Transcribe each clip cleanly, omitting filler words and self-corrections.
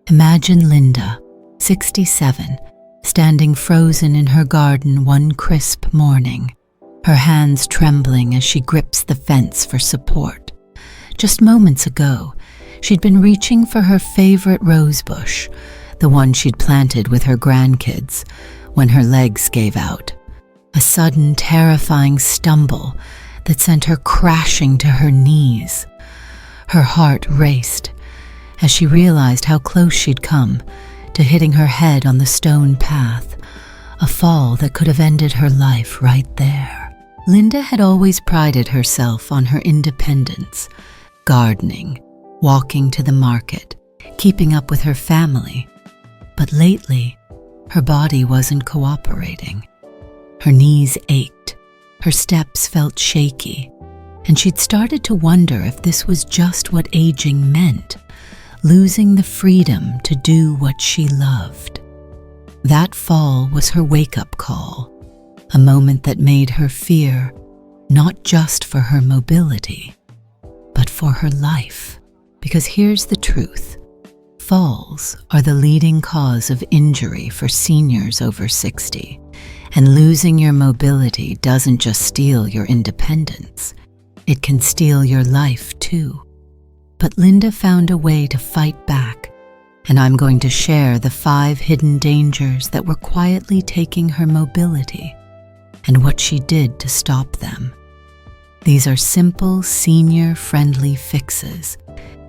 Imagine Linda, 67, standing frozen in her garden one crisp morning, her hands trembling as she grips the fence for support. Just moments ago, she'd been reaching for her favorite rose bush, the one she'd planted with her grandkids, when her legs gave out. A sudden, terrifying stumble that sent her crashing to her knees. Her heart raced as she realized how close she'd come to hitting her head on the stone path, a fall that could have ended her life right there. Linda had always prided herself on her independence, gardening, walking to the market, keeping up with her family. But lately, her body wasn't cooperating. Her knees ached, her steps felt shaky, and she'd started to wonder if this was just what aging meant, losing the freedom to do what she loved. That fall was her wake-up call, a moment that made her fear, not just for her mobility, but for her life. Because here's the truth. Falls are the leading cause of injury for seniors over 60, and losing your mobility doesn't just steal your independence, it can steal your life too. But Linda found a way to fight back, and I'm going to share the 5 hidden dangers that were quietly taking her mobility, and what she did to stop them. These are simple, senior-friendly fixes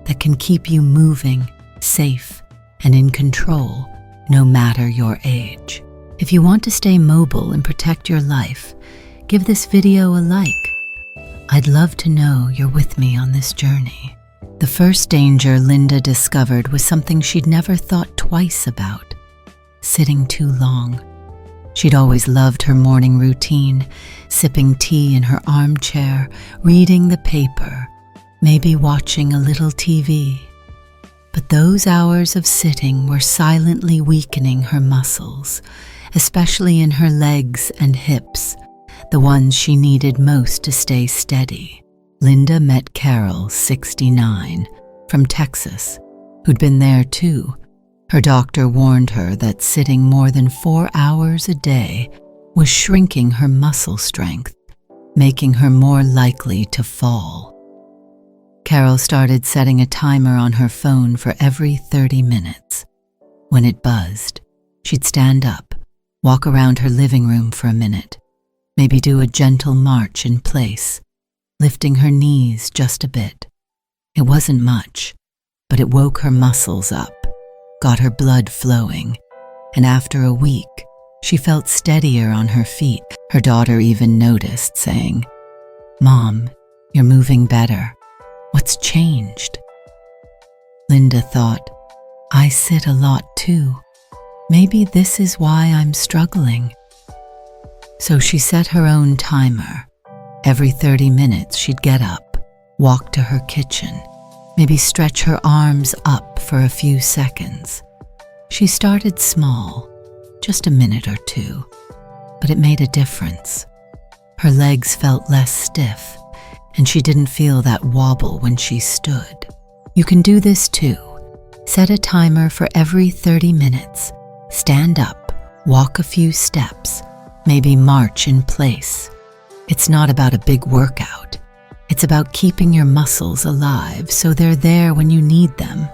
that can keep you moving, safe, and in control, no matter your age. If you want to stay mobile and protect your life, give this video a like. I'd love to know you're with me on this journey. The first danger Linda discovered was something she'd never thought twice about: sitting too long. She'd always loved her morning routine, sipping tea in her armchair, reading the paper, maybe watching a little TV. But those hours of sitting were silently weakening her muscles, especially in her legs and hips, the ones she needed most to stay steady. Linda met Carol, 69, from Texas, who'd been there too. Her doctor warned her that sitting more than 4 hours a day was shrinking her muscle strength, making her more likely to fall. Carol started setting a timer on her phone for every 30 minutes. When it buzzed, she'd stand up, walk around her living room for a minute, maybe do a gentle march in place, lifting her knees just a bit. It wasn't much, but it woke her muscles up, got her blood flowing, and after a week, she felt steadier on her feet. Her daughter even noticed, saying, "Mom, you're moving better. What's changed?" Linda thought, "I sit a lot too. Maybe this is why I'm struggling." So she set her own timer. Every 30 minutes she'd get up, walk to her kitchen, maybe stretch her arms up for a few seconds. She started small, just a minute or two, but it made a difference. Her legs felt less stiff, and she didn't feel that wobble when she stood. You can do this too. Set a timer for every 30 minutes. Stand up, walk a few steps, maybe march in place. It's not about a big workout. It's about keeping your muscles alive so they're there when you need them.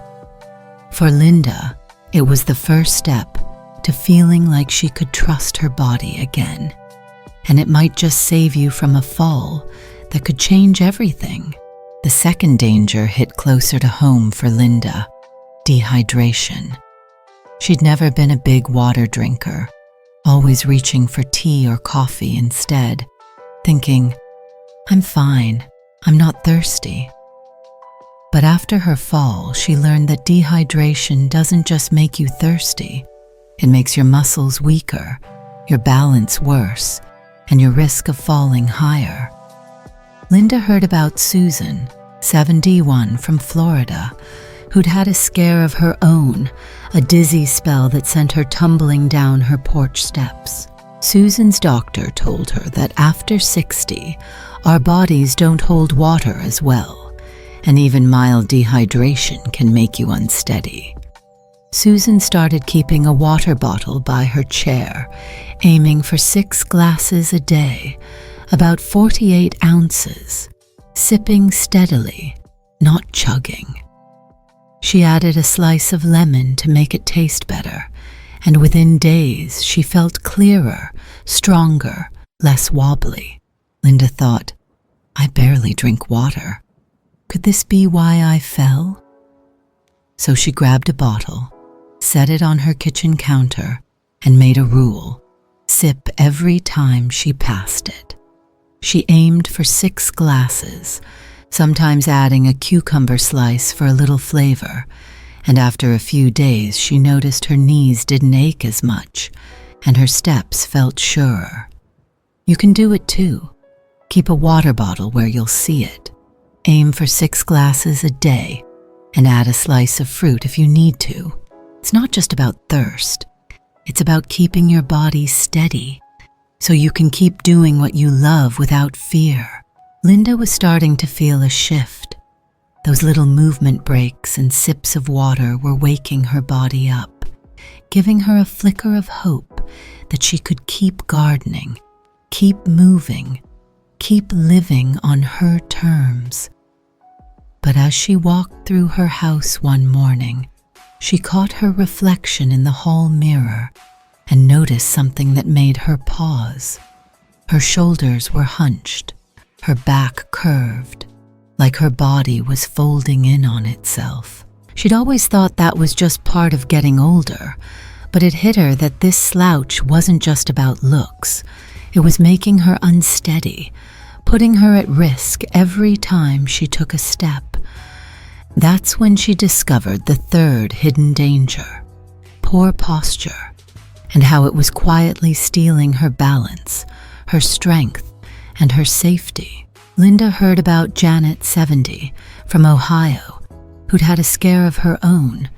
For Linda, it was the first step to feeling like she could trust her body again. And it might just save you from a fall that could change everything. The second danger hit closer to home for Linda: dehydration. She'd never been a big water drinker, always reaching for tea or coffee instead, thinking, "I'm fine, I'm not thirsty." But after her fall, she learned that dehydration doesn't just make you thirsty. It makes your muscles weaker, your balance worse, and your risk of falling higher. Linda heard about Susan, 71, from Florida, who'd had a scare of her own, a dizzy spell that sent her tumbling down her porch steps. Susan's doctor told her that after 60, our bodies don't hold water as well, and even mild dehydration can make you unsteady. Susan started keeping a water bottle by her chair, aiming for 6 glasses a day, about 48 ounces, sipping steadily, not chugging. She added a slice of lemon to make it taste better, and within days she felt clearer, stronger, less wobbly. Linda thought, I barely drink water. Could this be why I fell? So she grabbed a bottle, set it on her kitchen counter, and made a rule: sip every time she passed it. She aimed for 6 glasses, sometimes adding a cucumber slice for a little flavor, and after a few days she noticed her knees didn't ache as much, and her steps felt surer. You can do it too. Keep a water bottle where you'll see it. Aim for 6 glasses a day, and add a slice of fruit if you need to. It's not just about thirst. It's about keeping your body steady, so you can keep doing what you love without fear. Linda was starting to feel a shift. Those little movement breaks and sips of water were waking her body up, giving her a flicker of hope that she could keep gardening, keep moving, keep living on her terms. But as she walked through her house one morning, she caught her reflection in the hall mirror and noticed something that made her pause. Her shoulders were hunched, her back curved, like her body was folding in on itself. She'd always thought that was just part of getting older, but it hit her that this slouch wasn't just about looks. It was making her unsteady, putting her at risk every time she took a step. That's when she discovered the third hidden danger: poor posture, and how it was quietly stealing her balance, her strength, and her safety. Linda heard about Janet, 70, from Ohio, who'd had a scare of her own.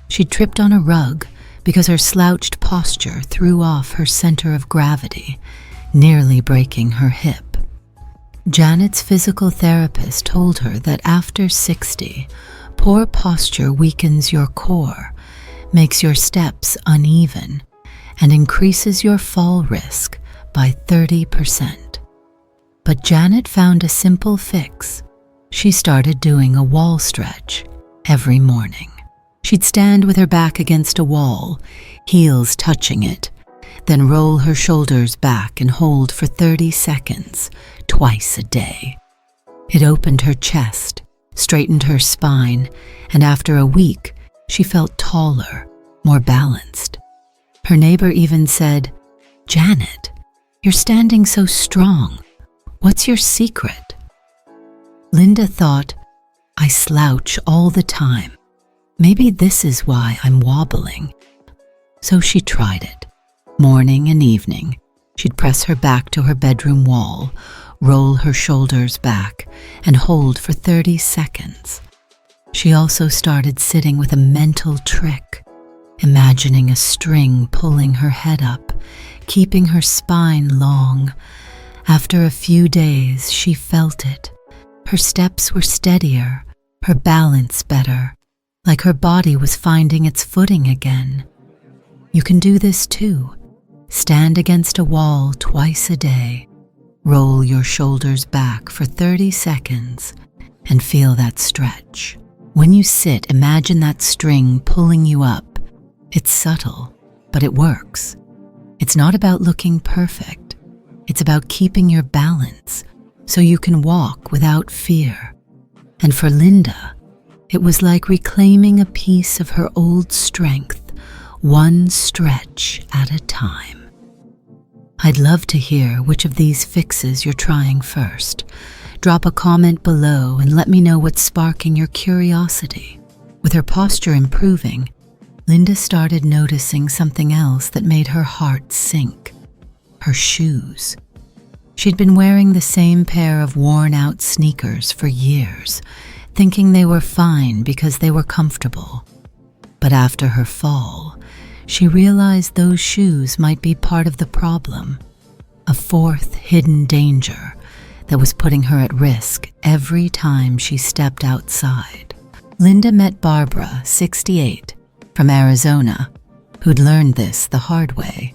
She'd tripped on a rug because her slouched posture threw off her center of gravity, nearly breaking her hip. Janet's physical therapist told her that after 60, poor posture weakens your core, makes your steps uneven, and increases your fall risk by 30%. But Janet found a simple fix. She started doing a wall stretch every morning. She'd stand with her back against a wall, heels touching it, then roll her shoulders back and hold for 30 seconds, twice a day. It opened her chest, straightened her spine, and after a week, she felt taller, more balanced. Her neighbor even said, "Janet, you're standing so strong. What's your secret?" Linda thought, I slouch all the time. Maybe this is why I'm wobbling. So she tried it. Morning and evening, she'd press her back to her bedroom wall, roll her shoulders back, and hold for 30 seconds. She also started sitting with a mental trick, imagining a string pulling her head up, keeping her spine long. After a few days, she felt it. Her steps were steadier, her balance better, like her body was finding its footing again. You can do this too. Stand against a wall twice a day, roll your shoulders back for 30 seconds, and feel that stretch. When you sit, imagine that string pulling you up. It's subtle, but it works. It's not about looking perfect. It's about keeping your balance so you can walk without fear. And for Linda, it was like reclaiming a piece of her old strength, one stretch at a time. I'd love to hear which of these fixes you're trying first. Drop a comment below and let me know what's sparking your curiosity. With her posture improving, Linda started noticing something else that made her heart sink: her shoes. She'd been wearing the same pair of worn-out sneakers for years, thinking they were fine because they were comfortable. But after her fall, she realized those shoes might be part of the problem, a fourth hidden danger that was putting her at risk every time she stepped outside. Linda met Barbara, 68, from Arizona, who'd learned this the hard way.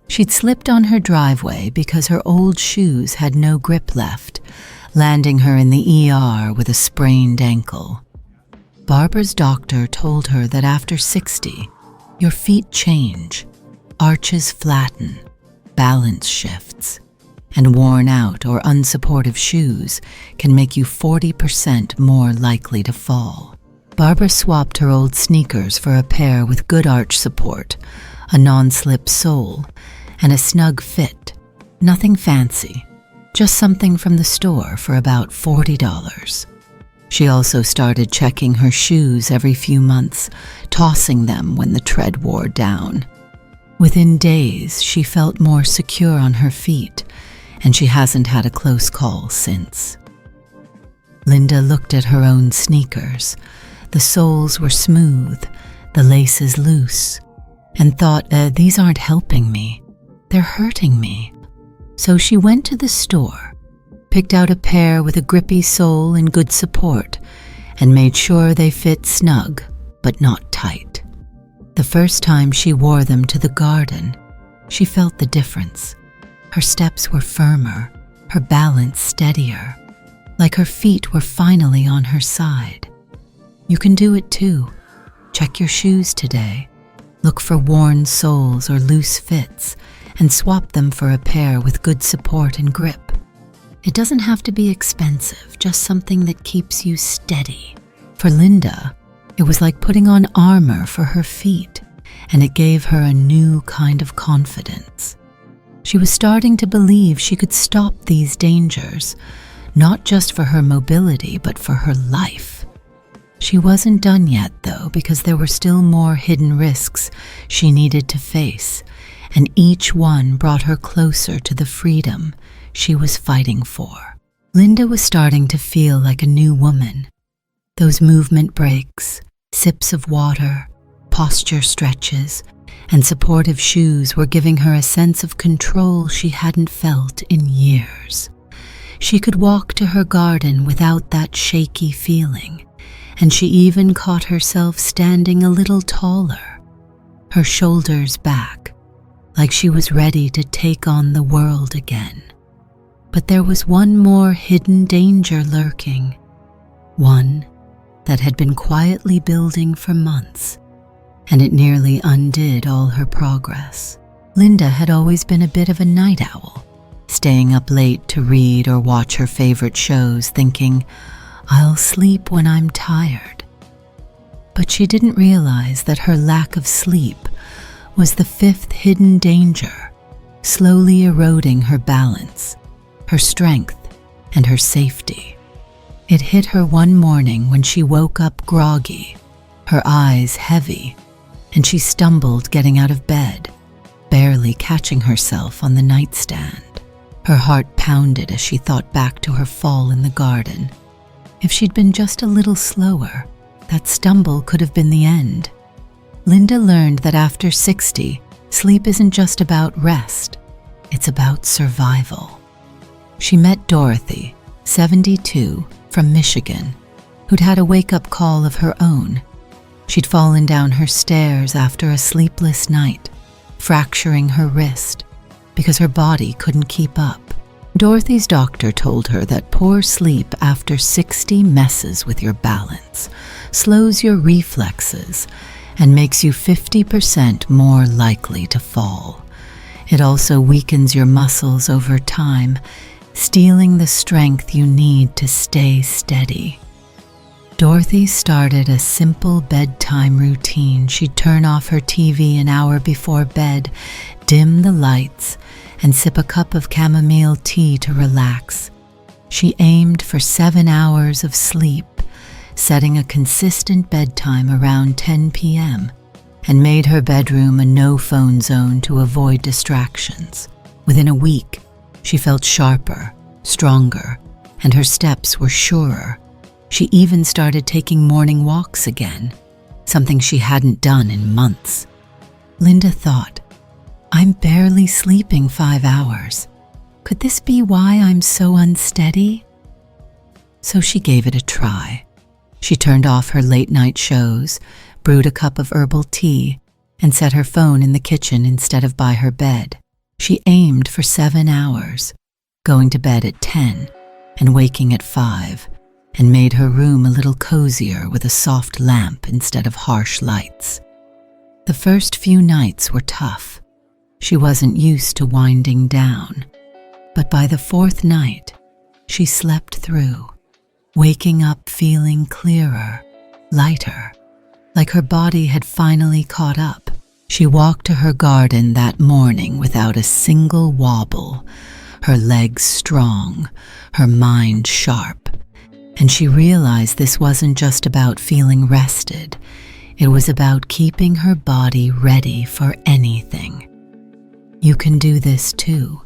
She'd slipped on her driveway because her old shoes had no grip left, landing her in the ER with a sprained ankle. Barbara's doctor told her that after 60, your feet change, arches flatten, balance shifts, and worn out or unsupportive shoes can make you 40% more likely to fall. Barbara swapped her old sneakers for a pair with good arch support, a non-slip sole, and a snug fit. Nothing fancy, just something from the store for about $40. She also started checking her shoes every few months, tossing them when the tread wore down. Within days, she felt more secure on her feet, and she hasn't had a close call since. Linda looked at her own sneakers. The soles were smooth, the laces loose, and thought, these aren't helping me. They're hurting me. So she went to the store, picked out a pair with a grippy sole and good support, and made sure they fit snug, but not tight. The first time she wore them to the garden, she felt the difference. Her steps were firmer, her balance steadier, like her feet were finally on her side. You can do it too. Check your shoes today. Look for worn soles or loose fits, and swap them for a pair with good support and grip. It doesn't have to be expensive, just something that keeps you steady. For Linda, it was like putting on armor for her feet, and it gave her a new kind of confidence. She was starting to believe she could stop these dangers, not just for her mobility, but for her life. She wasn't done yet, though, because there were still more hidden risks she needed to face, and each one brought her closer to the freedom she was fighting for. Linda was starting to feel like a new woman. Those movement breaks, sips of water, posture stretches, and supportive shoes were giving her a sense of control she hadn't felt in years. She could walk to her garden without that shaky feeling, and she even caught herself standing a little taller, her shoulders back, like she was ready to take on the world again. But there was one more hidden danger lurking, one that had been quietly building for months, and it nearly undid all her progress. Linda had always been a bit of a night owl, staying up late to read or watch her favorite shows, thinking, I'll sleep when I'm tired. But she didn't realize that her lack of sleep was the fifth hidden danger, slowly eroding her balance, her strength, and her safety. It hit her one morning when she woke up groggy, her eyes heavy, and she stumbled getting out of bed, barely catching herself on the nightstand. Her heart pounded as she thought back to her fall in the garden. If she'd been just a little slower, that stumble could have been the end. Linda learned that after 60, sleep isn't just about rest, it's about survival. She met Dorothy, 72, from Michigan, who'd had a wake-up call of her own. She'd fallen down her stairs after a sleepless night, fracturing her wrist because her body couldn't keep up. Dorothy's doctor told her that poor sleep after 60 messes with your balance, slows your reflexes, and makes you 50% more likely to fall. It also weakens your muscles over time, stealing the strength you need to stay steady. Dorothy started a simple bedtime routine. She'd turn off her TV an hour before bed, dim the lights, and sip a cup of chamomile tea to relax. She aimed for 7 hours of sleep, setting a consistent bedtime around 10 p.m., and made her bedroom a no-phone zone to avoid distractions. Within a week, she felt sharper, stronger, and her steps were surer. She even started taking morning walks again, something she hadn't done in months. Linda thought, I'm barely sleeping 5 hours. Could this be why I'm so unsteady? So she gave it a try. She turned off her late-night shows, brewed a cup of herbal tea, and set her phone in the kitchen instead of by her bed. She aimed for 7 hours, going to bed at 10 and waking at 5, and made her room a little cozier with a soft lamp instead of harsh lights. The first few nights were tough. She wasn't used to winding down, but by the 4th night, she slept through, waking up feeling clearer, lighter, like her body had finally caught up. She walked to her garden that morning without a single wobble, her legs strong, her mind sharp, and she realized this wasn't just about feeling rested. It was about keeping her body ready for anything. You can do this too.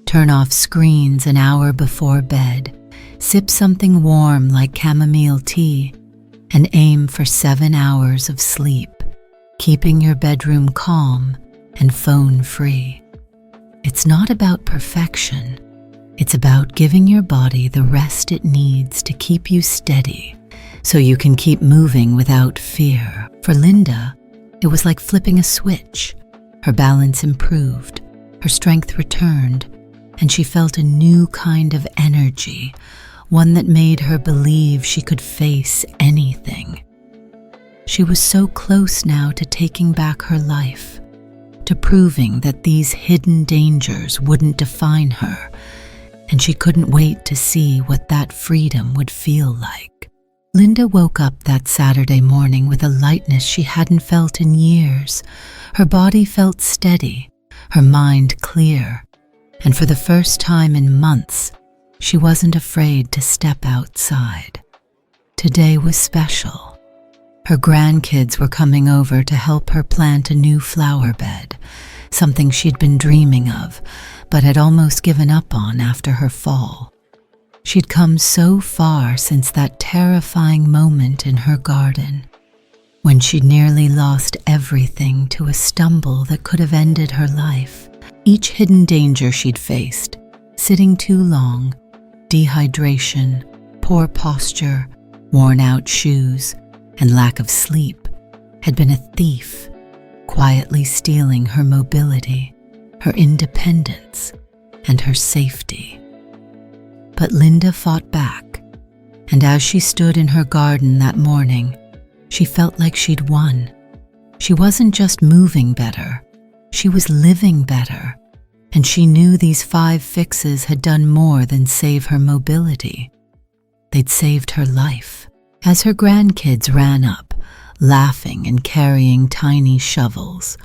Turn off screens an hour before bed, sip something warm like chamomile tea, and aim for 7 hours of sleep, keeping your bedroom calm and phone-free. It's not about perfection. It's about giving your body the rest it needs to keep you steady, so you can keep moving without fear. For Linda, it was like flipping a switch. Her balance improved, her strength returned, and she felt a new kind of energy, one that made her believe she could face anything. She was so close now to taking back her life, to proving that these hidden dangers wouldn't define her, and she couldn't wait to see what that freedom would feel like. Linda woke up that Saturday morning with a lightness she hadn't felt in years. Her body felt steady, her mind clear, and for the first time in months, she wasn't afraid to step outside. Today was special. Her grandkids were coming over to help her plant a new flower bed, something she'd been dreaming of, but had almost given up on after her fall. She'd come so far since that terrifying moment in her garden, when she'd nearly lost everything to a stumble that could have ended her life. Each hidden danger she'd faced, sitting too long, dehydration, poor posture, worn-out shoes, and lack of sleep, had been a thief, quietly stealing her mobility, her independence, and her safety. But Linda fought back, and as she stood in her garden that morning, she felt like she'd won. She wasn't just moving better, she was living better, and she knew these 5 fixes had done more than save her mobility. They'd saved her life. As her grandkids ran up, laughing and carrying tiny shovels,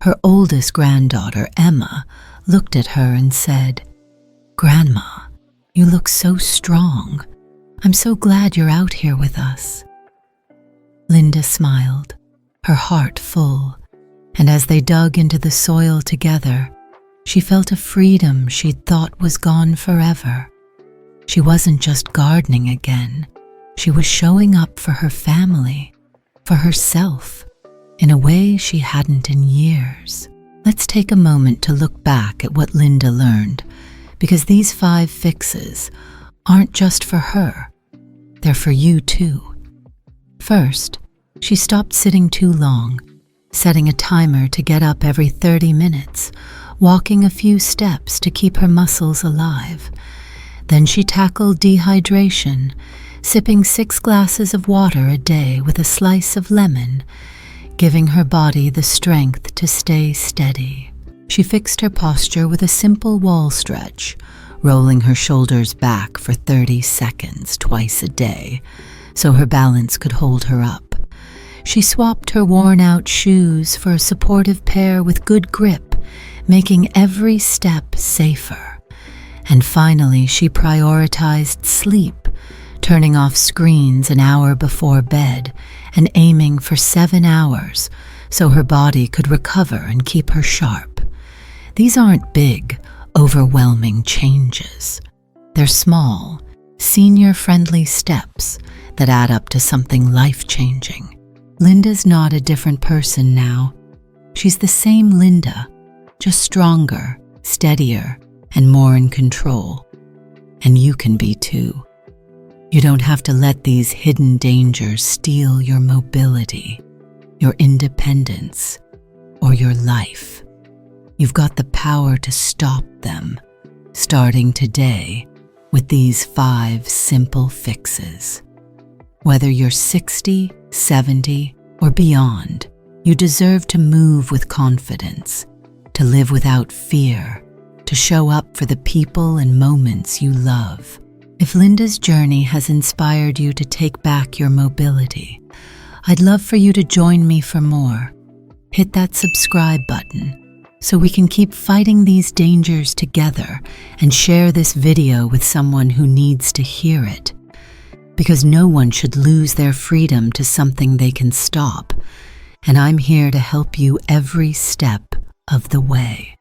her oldest granddaughter, Emma, looked at her and said, "Grandma, you look so strong. I'm so glad you're out here with us." Linda smiled, her heart full, and as they dug into the soil together, she felt a freedom she'd thought was gone forever. She wasn't just gardening again. She was showing up for her family, for herself, in a way she hadn't in years. Let's take a moment to look back at what Linda learned, because these 5 fixes aren't just for her, they're for you too. First, she stopped sitting too long, setting a timer to get up every 30 minutes, walking a few steps to keep her muscles alive. Then she tackled dehydration, sipping 6 glasses of water a day with a slice of lemon, giving her body the strength to stay steady. She fixed her posture with a simple wall stretch, rolling her shoulders back for 30 seconds twice a day, so her balance could hold her up. She swapped her worn-out shoes for a supportive pair with good grip, making every step safer. And finally, she prioritized sleep, turning off screens an hour before bed and aiming for 7 hours so her body could recover and keep her sharp. These aren't big, overwhelming changes. They're small, senior-friendly steps that add up to something life-changing. Linda's not a different person now. She's the same Linda, just stronger, steadier, and more in control. And you can be too. You don't have to let these hidden dangers steal your mobility, your independence, or your life. You've got the power to stop them, starting today with these 5 simple fixes. Whether you're 60, 70, or beyond, you deserve to move with confidence, to live without fear, to show up for the people and moments you love. If Linda's journey has inspired you to take back your mobility, I'd love for you to join me for more. Hit that subscribe button so we can keep fighting these dangers together and share this video with someone who needs to hear it. Because no one should lose their freedom to something they can stop, and I'm here to help you every step of the way.